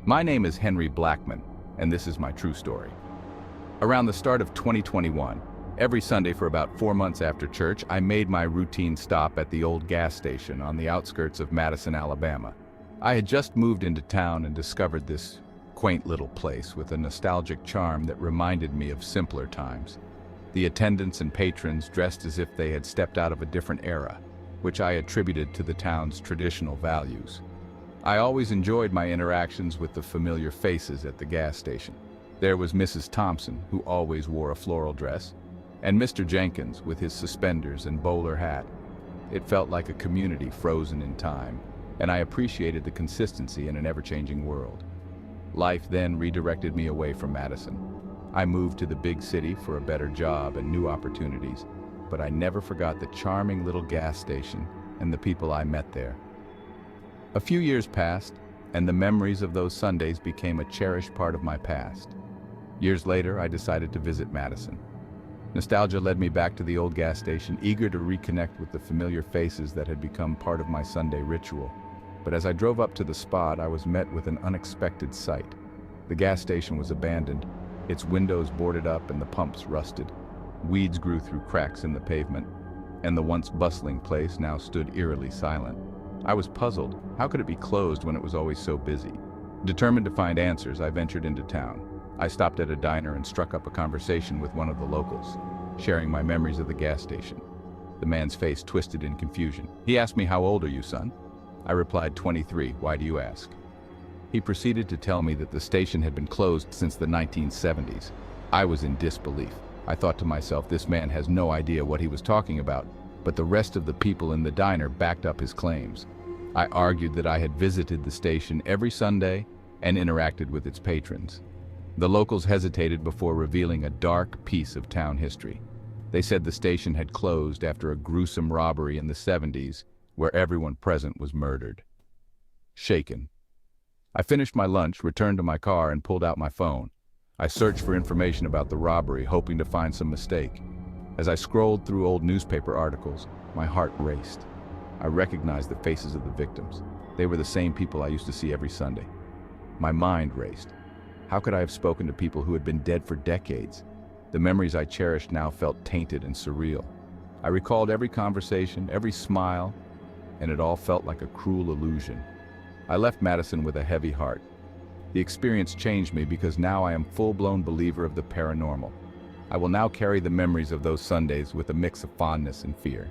My name is Henry Blackman, and this is my true story. Around the start of 2021, every Sunday for about 4 months after church, I made my routine stop at the old gas station on the outskirts of Madison, Alabama. I had just moved into town and discovered this quaint little place with a nostalgic charm that reminded me of simpler times. The attendants and patrons dressed as if they had stepped out of a different era, which I attributed to the town's traditional values. I always enjoyed my interactions with the familiar faces at the gas station. There was Mrs. Thompson, who always wore a floral dress, and Mr. Jenkins with his suspenders and bowler hat. It felt like a community frozen in time, and I appreciated the consistency in an ever-changing world. Life then redirected me away from Madison. I moved to the big city for a better job and new opportunities, but I never forgot the charming little gas station and the people I met there. A few years passed, and the memories of those Sundays became a cherished part of my past. Years later, I decided to visit Madison. Nostalgia led me back to the old gas station, eager to reconnect with the familiar faces that had become part of my Sunday ritual. But as I drove up to the spot, I was met with an unexpected sight. The gas station was abandoned, its windows boarded up and the pumps rusted. Weeds grew through cracks in the pavement, and the once bustling place now stood eerily silent. I was puzzled. How could it be closed when it was always so busy? Determined to find answers, I ventured into town. I stopped at a diner and struck up a conversation with one of the locals, sharing my memories of the gas station. The man's face twisted in confusion. He asked me, "How old are you, son?" I replied, 23. "Why do you ask?" He proceeded to tell me that the station had been closed since the 1970s. I was in disbelief. I thought to myself, this man has no idea what he was talking about, but the rest of the people in the diner backed up his claims. I argued that I had visited the station every Sunday and interacted with its patrons. The locals hesitated before revealing a dark piece of town history. They said the station had closed after a gruesome robbery in the 70s where everyone present was murdered. Shaken, I finished my lunch, returned to my car, and pulled out my phone. I searched for information about the robbery, hoping to find some mistake. As I scrolled through old newspaper articles, my heart raced. I recognized the faces of the victims. They were the same people I used to see every Sunday. My mind raced. How could I have spoken to people who had been dead for decades? The memories I cherished now felt tainted and surreal. I recalled every conversation, every smile, and it all felt like a cruel illusion. I left Madison with a heavy heart. The experience changed me because now I am a full-blown believer of the paranormal. I will now carry the memories of those Sundays with a mix of fondness and fear.